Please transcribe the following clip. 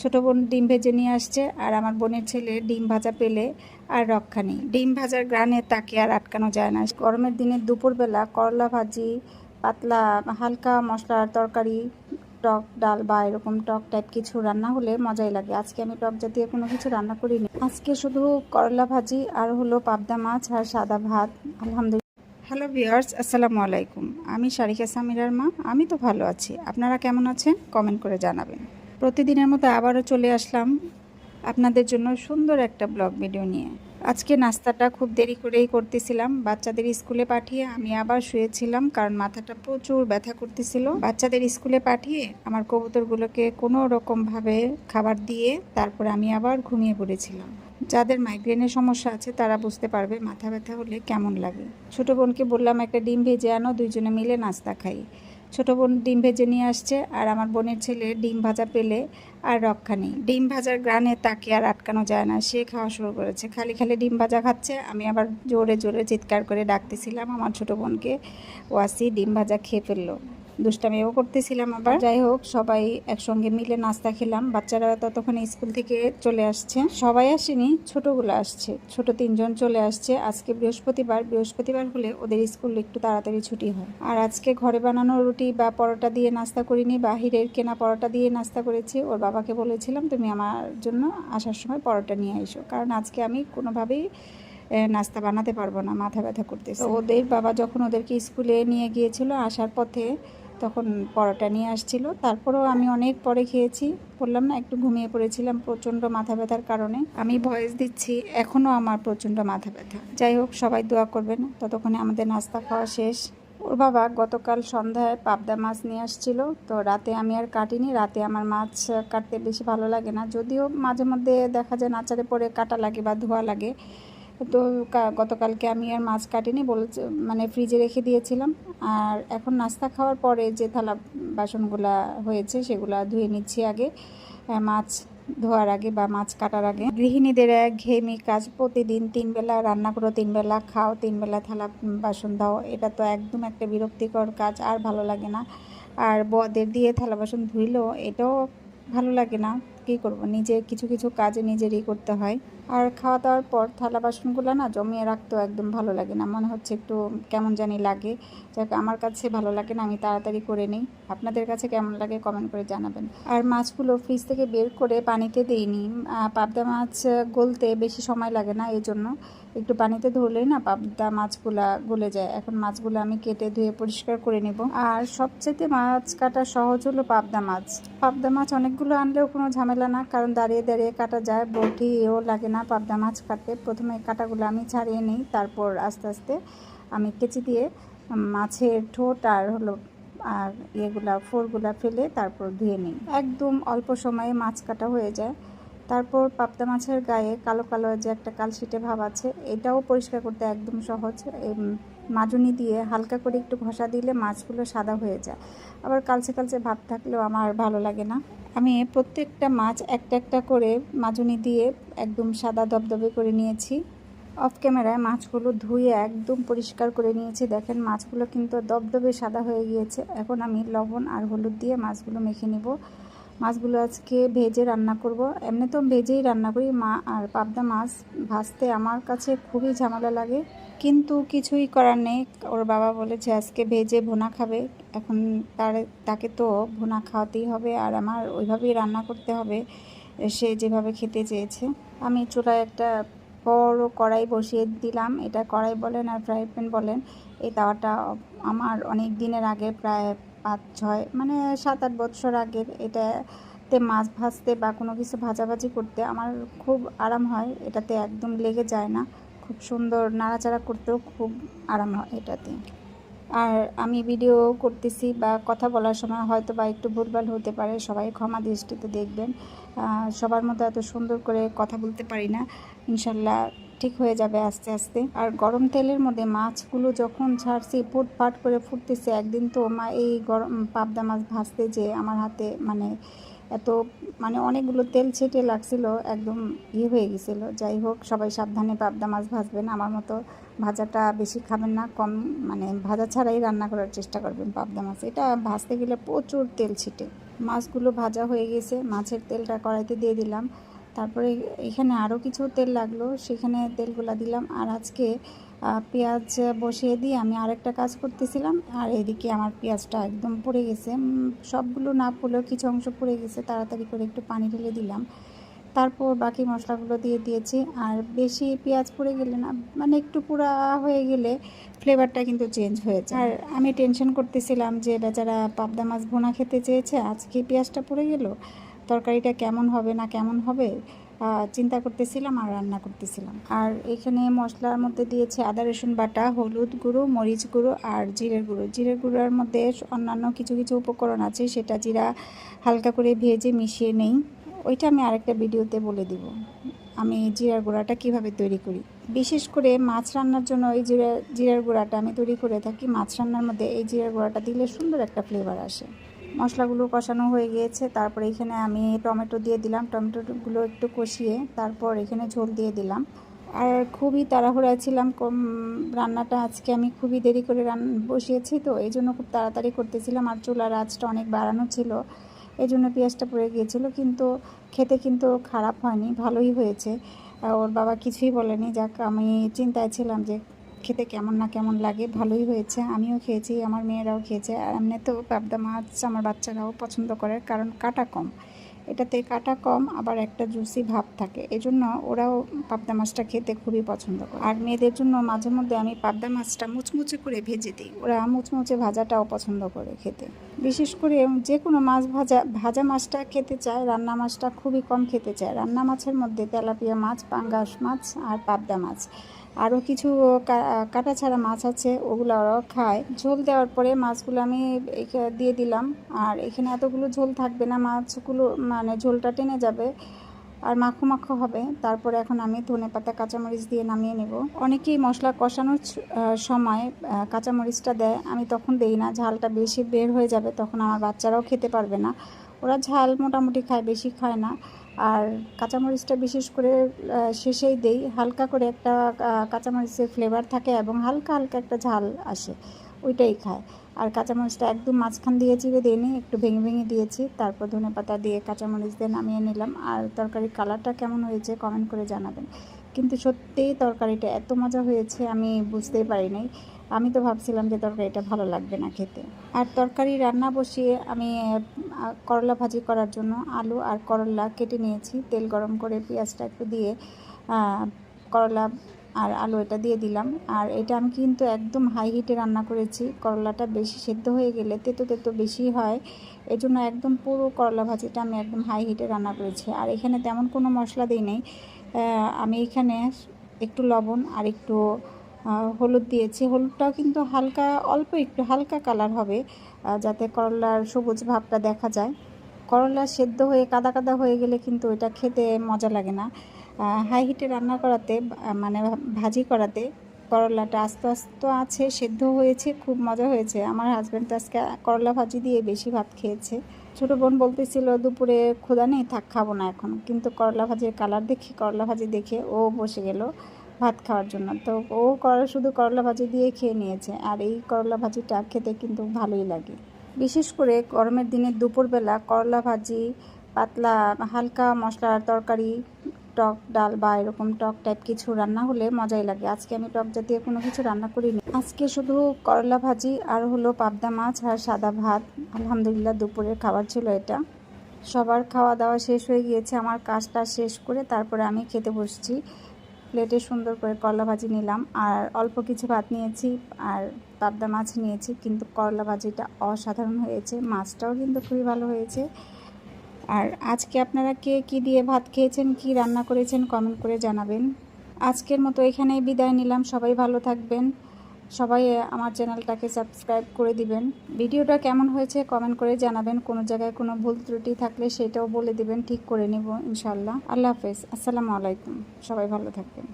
ছোট বোন ডিম ভেজে নিয়ে আসছে, আর আমার বোনের ছেলে ডিম ভাজা পেলে আর রক্ষা নেই। ডিম ভাজার গ্রানে তাকে আর আটকানো যায় না। গরমের দিনে দুপুরবেলা করলা ভাজি, পাতলা হালকা মশলার তরকারি, টক ডাল বা এরকম টক টাইপ কিছু রান্না হলে মজাই লাগে। আজকে আমি টক জাতীয় কোনো কিছু রান্না করিনি। আজকে শুধু করলা ভাজি আর হলো পাবদা মাছ আর সাদা ভাত। আলহামদুলিল্লাহ। হ্যালো ভিউয়ার্স, আসসালামু আলাইকুম। আমি শারিকা সামিরার মা। আমি তো ভালো আছি, আপনারা কেমন আছেন কমেন্ট করে জানাবেন। প্রতিদিনের মতো আবারও চলে আসলাম আপনাদের জন্য সুন্দর একটা ব্লগ ভিডিও নিয়ে। আজকে নাস্তাটা খুব দেরি করেই করতেছিলাম। বাচ্চাদের স্কুলে পাঠিয়ে আমি আবার শুয়েছিলাম, কারণ মাথাটা প্রচুর ব্যথা করতেছিল। বাচ্চাদের স্কুলে পাঠিয়ে আমার কবুতরগুলোকে কোনো রকমভাবে খাবার দিয়ে তারপরে আমি আবার ঘুমিয়ে পড়েছিলাম। যাদের মাইগ্রেনের সমস্যা আছে তারা বুঝতে পারবে মাথা ব্যথা হলে কেমন লাগে। ছোট বোনকে বললাম একটা ডিম ভেজে আনো, দুইজনে মিলে নাস্তা খাই। ছোট বোন ডিম ভেজে নিয়ে আসছে, আর আমার বোনের ছেলে ডিম ভাজা পেলে আর রক্ষা নেই। ডিম ভাজার গ্রানে তাকে আর আটকানো যায় না। সে খাওয়া শুরু করেছে, খালি খালি ডিম ভাজা খাচ্ছে। আমি আবার জোরে জোরে চিৎকার করে ডাকতেছিলাম আমার ছোট বোনকে, ওয়াসি ডিম ভাজা খেয়ে ফেললো। দুষ্টামিও করতেছিলাম আবার। যাই হোক, সবাই একসঙ্গে মিলে নাস্তা খেলাম। বাচ্চারা ততক্ষণে স্কুল থেকে চলে আসছে। সবাই আসেনি, ছোটগুলো আসছে। ছোট 3 জন চলে আসছে। আজকে বৃহস্পতিবার হলে ওদের স্কুল একটু তাড়াতাড়ি ছুটি হয়। আর আজকে ঘরে বানানো রুটি বা পরোটা দিয়ে নাস্তা করিনি, বাহিরের কেনা পরোটা দিয়ে নাস্তা করেছি। ওর বাবাকে বলেছিলাম তুমি আমার জন্য আসার সময় পরোটা নিয়ে এসো, কারণ আজকে আমি কোনোভাবেই নাস্তা বানাতে পারবো না, মাথা ব্যথা করতেছে। ওদের বাবা যখন ওদেরকে স্কুলে নিয়ে গিয়েছিল, আসার পথে তখন পরোটা নিয়ে আসছিল। তারপরেও আমি অনেক পরে খেয়েছি। বললাম না, একটু ঘুমিয়ে পড়েছিলাম প্রচণ্ড মাথা ব্যথার কারণে। আমি ভয়েস দিচ্ছি, এখনও আমার প্রচণ্ড মাথা ব্যথা। যাই হোক, সবাই দোয়া করবেন। ততক্ষণে আমাদের নাস্তা খাওয়া শেষ। ওর বাবা গতকাল সন্ধ্যায় পাবদা মাছ নিয়ে আসছিল, তো রাতে আমি আর কাটিনি। রাতে আমার মাছ কাটতে বেশি ভালো লাগে না, যদিও মাঝে মধ্যে দেখা যায় নাচারে পরে কাটা লাগে বা ধোয়া লাগে। তো গতকালকে আমি আর মাছ কাটিনি, বলছে মানে ফ্রিজে রেখে দিয়েছিলাম। আর এখন নাস্তা খাওয়ার পরে যে থালা বাসনগুলা হয়েছে সেগুলা ধুয়ে নিচ্ছি আগে, মাছ ধোয়ার আগে বা মাছ কাটার আগে। গৃহিণীদের একঘেয়েমি কাজ, প্রতিদিন 3 বেলা রান্না করো, 3 বেলা খাও, 3 বেলা থালা বাসন দাও। এটা তো একদম একটা বিরক্তিকর কাজ, আর ভালো লাগে না। আর বদের দিয়ে থালা বাসন ধুইলেও এটাও ভালো লাগে না। কী করবো, নিজে কিছু কিছু কাজে নিজেরই করতে হয়। আর খাওয়া দাওয়ার পর থালা বাসনগুলো না জমিয়ে রাখতেও একদম ভালো লাগে না, মনে হচ্ছে একটু কেমন জানি লাগে। যাক, আমার কাছে ভালো লাগে না, আমি তাড়াতাড়ি করে নিই। আপনাদের কাছে কেমন লাগে কমেন্ট করে জানাবেন। আর মাছগুলো ফ্রিজ থেকে বের করে পানিতে দিইনি। পাবদা মাছ গলতে বেশি সময় লাগে না, এই জন্য একটু পানিতে ধরলেই না পাবদা মাছগুলা গলে যায়। এখন মাছগুলো আমি কেটে ধুয়ে পরিষ্কার করে নেব। আর সবচেয়ে মাছ কাটা সহজ হলো পাবদা মাছ। পাবদা মাছ অনেকগুলো আনলেও কোনো ঝামেলা না, কারণ দাঁড়িয়ে দাঁড়িয়ে কাটা যায়, বটিও লাগে না পাবদা মাছ কাটতে। প্রথমে কাটাগুলো আমি ছাড়িয়ে নিই, তারপর আস্তে আস্তে আমি কেচি দিয়ে মাছের ঠোঁট আর হলো আর ফোরগুলা ফেলে তারপর ধুয়ে নিই। একদম অল্প সময়ে মাছ কাটা হয়ে যায়। তারপর পাবদা মাছের গায়ে কালো কালো যে একটা কালশিটে ভাব আছে, এটাও পরিষ্কার করতে একদম সহজ। মাজুনি দিয়ে হালকা করে একটু ঘষা দিলে মাছগুলো সাদা হয়ে যায়। আবার কালচে কালচে ভাব থাকলেও আমার ভালো লাগে না। আমি প্রত্যেকটা মাছ একটা একটা করে মাজুনি দিয়ে একদম সাদা দবদবে করে নিয়েছি। অফ ক্যামেরায় মাছগুলো ধুয়ে একদম পরিষ্কার করে নিয়েছি। দেখেন, মাছগুলো কিন্তু দবদবে সাদা হয়ে গিয়েছে। এখন আমি লবণ আর হলুদ দিয়ে মাছগুলো মেখে নিব। মাছগুলো আজকে ভেজে রান্না করব। এমনি তো ভেজেই রান্না করি। আর পাবদা মাছ ভাজতে আমার কাছে খুবই ঝামেলা লাগে, কিন্তু কিছুই করার নেই। ওর বাবা বলেছে আজকে ভেজে ভুনা খাবে, এখন তাকে তো ভুনা খাওয়াতেই হবে, আর আমার ওইভাবেই রান্না করতে হবে সে যেভাবে খেতে চেয়েছে। আমি চুলায় একটা বড় কড়াই বসিয়ে দিলাম। এটা কড়াই বলেন আর ফ্রাই প্যান বলেন, এই তাওয়াটা আমার অনেক দিনের আগে, প্রায় 5-6 মানে 7-8 বছর আগের। এটাতে মাছ ভাজতে বা কোনো কিছু ভাজাভাজি করতে আমার খুব আরাম হয়। এটাতে একদম লেগে যায় না, খুব সুন্দর নাড়াচাড়া করতেও খুব আরাম হয় এটাতে। আর আমি ভিডিও করতেছি বা কথা বলার সময় হয়তো বা একটু ভুলভাল হতে পারে, সবাই ক্ষমা দৃষ্টিতে দেখবেন। সবার মতো এত সুন্দর করে কথা বলতে পারি না, ইনশাল্লাহ ঠিক হয়ে যাবে আস্তে আস্তে। আর গরম তেলের মধ্যে মাছগুলো যখন ছাড়ছি ফুটফাট করে ফুটতেছে। একদিন তো এই গরম পাবদা মাছ ভাজতে যে আমার হাতে এত অনেকগুলো তেল ছিটে লাগছিল, একদম হয়ে গেছিলো। যাই হোক, সবাই সাবধানে পাবদা মাছ ভাজবেন। আমার মতো ভাজাটা বেশি খাবেন না, কম ভাজা ছাড়াই রান্না করার চেষ্টা করবেন পাবদা মাছ। এটা ভাজতে গেলে প্রচুর তেল ছিটে। মাছগুলো ভাজা হয়ে গেছে, মাছের তেলটা কড়াইতে দিয়ে দিলাম। তারপরে এখানে আরও কিছু তেল লাগলো, সেখানে তেলগুলা দিলাম। আর আজকে পেঁয়াজ বসিয়ে দিয়ে আমি আরেকটা কাজ করতেছিলাম। আর এদিকে আমার পেঁয়াজটা একদম পুড়ে গেছে, সবগুলো না পুড়লেও কিছু অংশ পুড়ে গেছে। তাড়াতাড়ি করে একটু পানি ঢেলে দিলাম, তারপর বাকি মশলাগুলো দিয়ে দিয়েছি। আর বেশি পেঁয়াজ পুড়ে গেলে না, মানে একটু পুড়া হয়ে গেলে ফ্লেভারটা কিন্তু চেঞ্জ হয়ে যায়। আর আমি টেনশন করতেছিলাম যে বেচারা পাবদা মাছ ভুনা খেতে চেয়েছে, আজকে পেঁয়াজটা পুড়ে গেল, তরকারিটা কেমন হবে না কেমন হবে চিন্তা করতেছিলাম আর রান্না করতেছিলাম। আর এখানে মশলার মধ্যে দিয়েছি আদা রসুন বাটা, হলুদ গুঁড়ো, মরিচ গুঁড়ো আর জিরের গুঁড়ো। জিরের গুঁড়োর মধ্যে অন্যান্য কিছু কিছু উপকরণ আছে, সেটা জিরা হালকা করে ভেজে মিশিয়ে নেই, ওইটা আমি আরেকটা ভিডিওতে বলে দিব আমি জিরার গুঁড়াটা কিভাবে তৈরি করি। বিশেষ করে মাছ রান্নার জন্য এই জিরার গুঁড়াটা আমি তৈরি করে থাকি। মাছ রান্নার মধ্যে এই জিরার গুঁড়াটা দিলে সুন্দর একটা ফ্লেভার আসে। মশলাগুলো কষানো হয়ে গিয়েছে, তারপরে এখানে আমি টমেটো দিয়ে দিলাম। টমেটোগুলো একটু কষিয়ে তারপর এখানে ঝোল দিয়ে দিলাম। আর খুবই তাড়াহুড়া ছিলাম, রান্নাটা আজকে আমি খুবই দেরি করে বসিয়েছি, তো এই জন্য খুব তাড়াতাড়ি করতেছিলাম। আর চুলার আঁচটা অনেক বাড়ানো ছিল, এই জন্য পেঁয়াজটা পড়ে গিয়েছিলো। কিন্তু খেতে কিন্তু খারাপ হয়নি, ভালোই হয়েছে। ওর বাবা কিছুই বলেনি। যাক, আমি চিন্তায় ছিলাম যে খেতে কেমন না কেমন লাগে, ভালোই হয়েছে। আমিও খেয়েছি, আমার মেয়েরাও খেয়েছে। আর এমনিতেও পাবদা মাছ আমার বাচ্চারাও পছন্দ করে, কারণ কাটা কম, এটাতে কাটা কম, আবার একটা জুসি ভাব থাকে, এজন্য ওরাও পাবদা মাছটা খেতে খুবই পছন্দ করে। আর মেয়েদের জন্য মাঝে মধ্যে আমি পাবদা মাছটা মুচমুচে করে ভেজে দিই, ওরা মুচমুচে ভাজাটাও পছন্দ করে খেতে। বিশেষ করে যে কোনো মাছ ভাজা মাছটা খেতে চায়, রান্না মাছটা খুবই কম খেতে চায়। রান্না মাছের মধ্যে তেলাপিয়া মাছ, পাঙ্গাস মাছ আর পাবদা মাছ, আরও কিছু কাটা ছাড়া মাছ আছে, ওগুলো ওরাও খায়। ঝোল দেওয়ার পরে মাছগুলো আমি দিয়ে দিলাম। আর এখানে এতগুলো ঝোল থাকবে না, মাছগুলো মানে ঝোলটা টেনে যাবে আর মাখো মাখো হবে। তারপরে এখন আমি ধনেপাতা কাঁচামরিচ দিয়ে নামিয়ে নেব। অনেকেই মশলা কষানোর সময় কাঁচামরিচটা দেয়, আমি তখন দেই না। ঝালটা বেশি বের হয়ে যাবে, তখন আমার বাচ্চারাও খেতে পারবে না। ওরা ঝাল মোটামুটি খায়, বেশি খায় না। আর কাঁচামরিচটা বিশেষ করে শেষেই দেই, হালকা করে একটা কাঁচামরিচের ফ্লেভার থাকে এবং হালকা হালকা একটা ঝাল আসে, ওইটাই খায়। আর কাঁচামরিচটা একদম মাঝখান দিয়ে চিড়ে দিইনি, একটু ভেঙে ভেঙে দিয়েছি। তারপর ধনেপাতা দিয়ে কাঁচামরিচ দিয়ে নামিয়ে নিলাম। আর তরকারির কালারটা কেমন হয়েছে কমেন্ট করে জানাবেন। কিন্তু সত্যিই তরকারিটা এত মজা হয়েছে আমি বুঝতেই পারিনি। আমি তো ভাবছিলাম যে তরকারিটা ভালো লাগবে না খেতে। আর তরকারি রান্না বসিয়ে আমি করলা ভাজি করার জন্য আলু আর করলা কেটে নিয়েছি। তেল গরম করে পেঁয়াজটা একটু দিয়ে করলা আর আলু এটা দিয়ে দিলাম। আর এটা আমি কিন্তু একদম হাই হিটে রান্না করেছি। করলাটা বেশি সেদ্ধ হয়ে গেলে তেতো তেতো বেশি হয়, এজন্য একদম পুরো করলা ভাজিটা আমি একদম হাই হিটে রান্না করেছি। আর এখানে তেমন কোনো মশলা দিই নেই, আমি এখানে একটু লবণ আর একটু হলুদ দিয়েছি। হলুদটাও কিন্তু হালকা, অল্প একটু হালকা কালার হবে, যাতে করলার সবুজ ভাবটা দেখা যায়। করলা সেদ্ধ হয়ে কাদা কাদা হয়ে গেলে কিন্তু এটা খেতে মজা লাগে না। হাই হিটে রান্না করাতে, মানে ভাজি করাতে করলাটা আস্তে আস্তে আছে, সেদ্ধ হয়েছে, খুব মজা হয়েছে। আমার হাজব্যান্ড তো আজকে করলা ভাজি দিয়ে বেশি ভাত খেয়েছে। ছোটো বোন বলতেছিল দুপুরে ক্ষুধা নেই, থাক খাবো না এখন, কিন্তু করলা ভাজির কালার দেখে, করলা ভাজি দেখে ও বসে গেল ভাত খাওয়ার জন্য। তো ও শুধু করলা ভাজি দিয়ে খেয়ে নিয়েছে। আর এই করলা ভাজিটা খেতে কিন্তু ভালোই লাগে। বিশেষ করে গরমের দিনে দুপুরবেলা করলা ভাজি, পাতলা হালকা মশলার তরকারি, টক ডাল বা এরকম টক টাইপ কিছু রান্না হলে মজাই লাগে। আজকে আমি টক জাতীয় কোনো কিছু রান্না করিনি, আজকে শুধু করলা ভাজি আর হলো পাবদা মাছ আর সাদা ভাত। আলহামদুলিল্লাহ দুপুরের খাবার ছিল এটা। সবার খাওয়া দাওয়া শেষ হয়ে গিয়েছে, আমার কাজটা শেষ করে তারপরে আমি খেতে বসছি। প্লেটে সুন্দর করে করলা ভাজি নিলাম, আর অল্প কিছু ভাত নিয়েছি আর পাবদা মাছ নিয়েছি। কিন্তু করলা ভাজিটা অসাধারণ হয়েছে, মাছটাও কিন্তু খুবই ভালো হয়েছে। আর আজকে আপনারা কে কী দিয়ে ভাত খেয়েছেন, কি রান্না করেছেন কমেন্ট করে জানাবেন। আজকের মতো এখানেই বিদায় নিলাম। সবাই ভালো থাকবেন, সবাই আমার চ্যানেলটাকে সাবস্ক্রাইব করে দিবেন। ভিডিওটা কেমন হয়েছে কমেন্ট করে জানাবেন। কোনো জায়গায় কোনো ভুল ত্রুটি থাকলে সেটাও বলে দিবেন, ঠিক করে নেব ইনশাল্লাহ। আল্লাহ হাফেজ, আসসালামু আলাইকুম, সবাই ভালো থাকবেন।